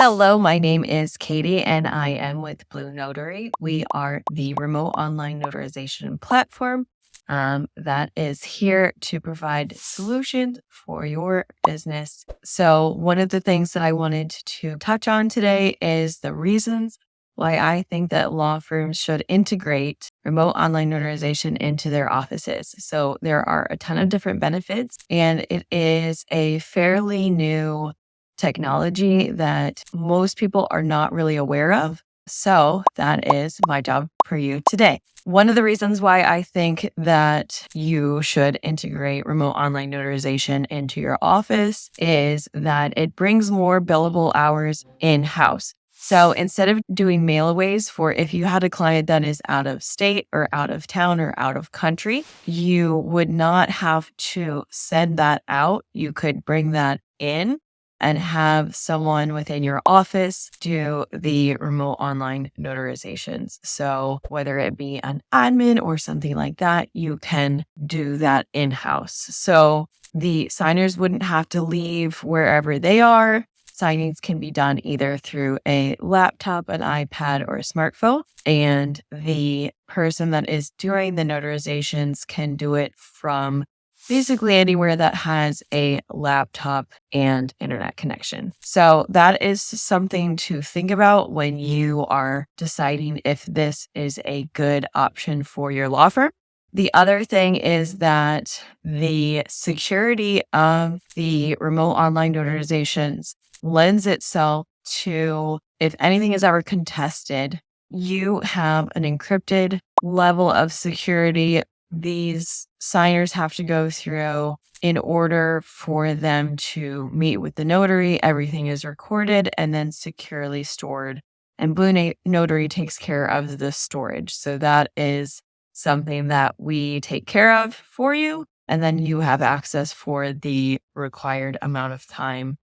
Hello, my name is Katie and I am with BlueNotary. We are the remote online notarization platform that is here to provide solutions for your business. So, one of the things that I wanted to touch on today is the reasons why I think that law firms should integrate remote online notarization into their offices. So, there are a ton of different benefits, and it is a fairly new technology that most people are not really aware of. So that is my job for you today. One of the reasons why I think that you should integrate remote online notarization into your office is that it brings more billable hours in-house. So instead of doing mailaways for if you had a client that is out of state or out of town or out of country, you would not have to send that out. You could bring that in and have someone within your office do the remote online notarizations. So whether it be an admin or something like that, you can do that in-house. So the signers wouldn't have to leave wherever they are. Signings can be done either through a laptop, an iPad, or a smartphone. And the person that is doing the notarizations can do it from basically anywhere that has a laptop and internet connection. So that is something to think about when you are deciding if this is a good option for your law firm. The other thing is that the security of the remote online notarizations lends itself to, if anything is ever contested, you have an encrypted level of security these signers have to go through in order for them to meet with the notary. Everything is recorded and then securely stored. And BlueNotary takes care of the storage. So that is something that we take care of for you. And then you have access for the required amount of time,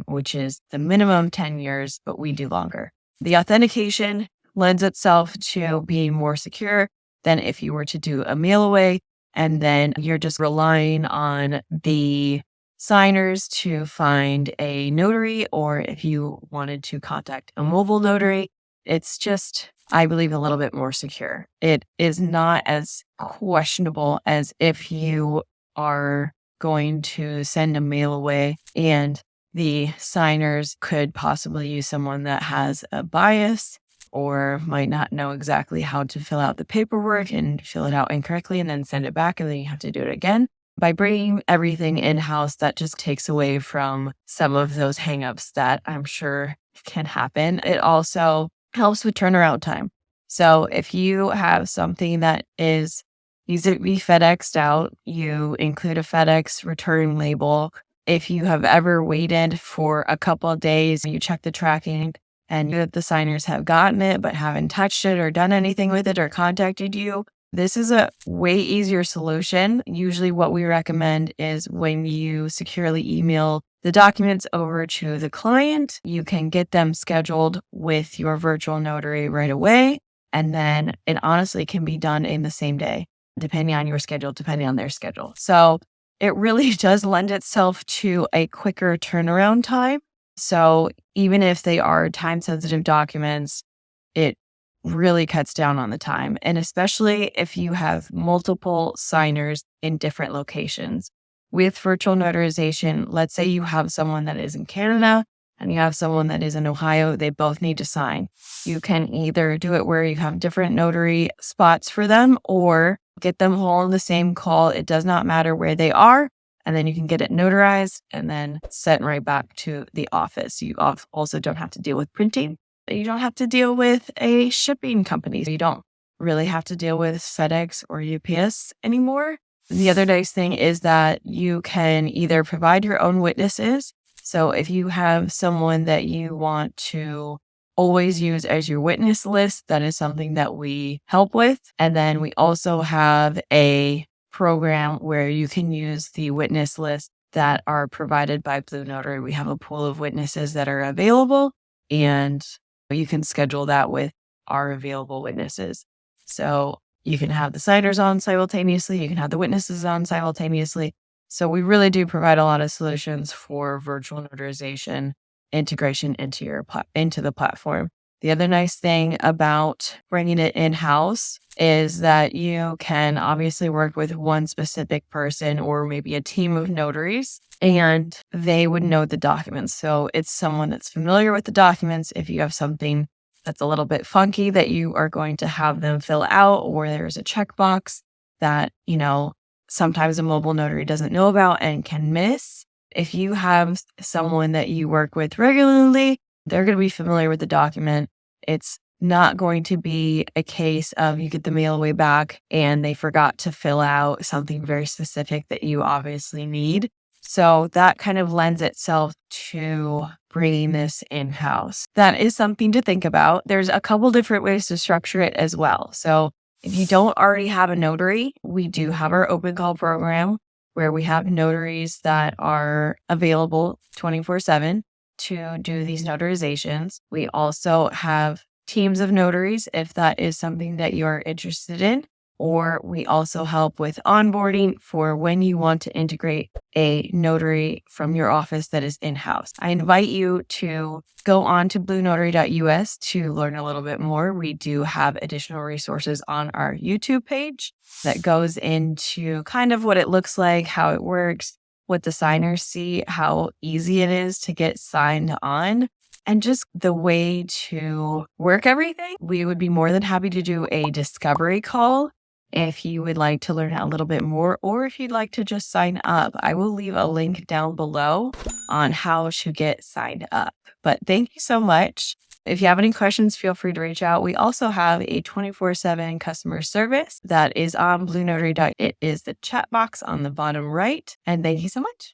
which is the minimum 10 years, but we do longer. The authentication lends itself to being more secure than if you were to do a mail away, and then you're just relying on the signers to find a notary, or if you wanted to contact a mobile notary, it's just, I believe, a little bit more secure. It is not as questionable as if you are going to send a mail away and the signers could possibly use someone that has a bias or might not know exactly how to fill out the paperwork and fill it out incorrectly and then send it back and then you have to do it again. By bringing everything in-house, that just takes away from some of those hangups that I'm sure can happen. It also helps with turnaround time. So if you have something that is needs to be FedExed out, you include a FedEx return label. If you have ever waited for a couple of days, you check the tracking and that the signers have gotten it but haven't touched it or done anything with it or contacted you, this is a way easier solution. Usually what we recommend is when you securely email the documents over to the client, you can get them scheduled with your virtual notary right away. And then it honestly can be done in the same day, depending on your schedule, depending on their schedule. So it really does lend itself to a quicker turnaround time. So even if they are time-sensitive documents, it really cuts down on the time. And especially if you have multiple signers in different locations. With virtual notarization, let's say you have someone that is in Canada and you have someone that is in Ohio, they both need to sign. You can either do it where you have different notary spots for them or get them all on the same call. It does not matter where they are. And then you can get it notarized and then sent right back to the office. You also don't have to deal with printing. You don't have to deal with a shipping company. You don't really have to deal with FedEx or UPS anymore. The other nice thing is that you can either provide your own witnesses. So if you have someone that you want to always use as your witness list, that is something that we help with. And then we also have a program where you can use the witness list that are provided by BlueNotary. We have a pool of witnesses that are available, and you can schedule that with our available witnesses. So you can have the signers on simultaneously, you can have the witnesses on simultaneously. So we really do provide a lot of solutions for virtual notarization. integration into the platform. The other nice thing about bringing it in-house is that you can obviously work with one specific person or maybe a team of notaries, and they would know the documents. So it's someone that's familiar with the documents. If you have something that's a little bit funky that you are going to have them fill out, or there's a checkbox that, sometimes a mobile notary doesn't know about and can miss. If you have someone that you work with regularly, they're going to be familiar with the document. It's not going to be a case of you get the mail way back and they forgot to fill out something very specific that you obviously need. So that kind of lends itself to bringing this in-house. That is something to think about. There's a couple different ways to structure it as well. So if you don't already have a notary, we do have our open call program where we have notaries that are available 24/7 to do these notarizations. We also have teams of notaries if that is something that you're interested in, or we also help with onboarding for when you want to integrate a notary from your office that is in-house. I invite you to go on to BlueNotary.us to learn a little bit more. We do have additional resources on our YouTube page that goes into kind of what it looks like, how it works, what the signers see, how easy it is to get signed on, and just the way to work everything. We would be more than happy to do a discovery call if you would like to learn a little bit more, or if you'd like to just sign up. I will leave a link down below on how to get signed up. But thank you so much. If you have any questions, feel free to reach out. We also have a 24/7 customer service that is on BlueNotary. It is the chat box on the bottom right. And thank you so much.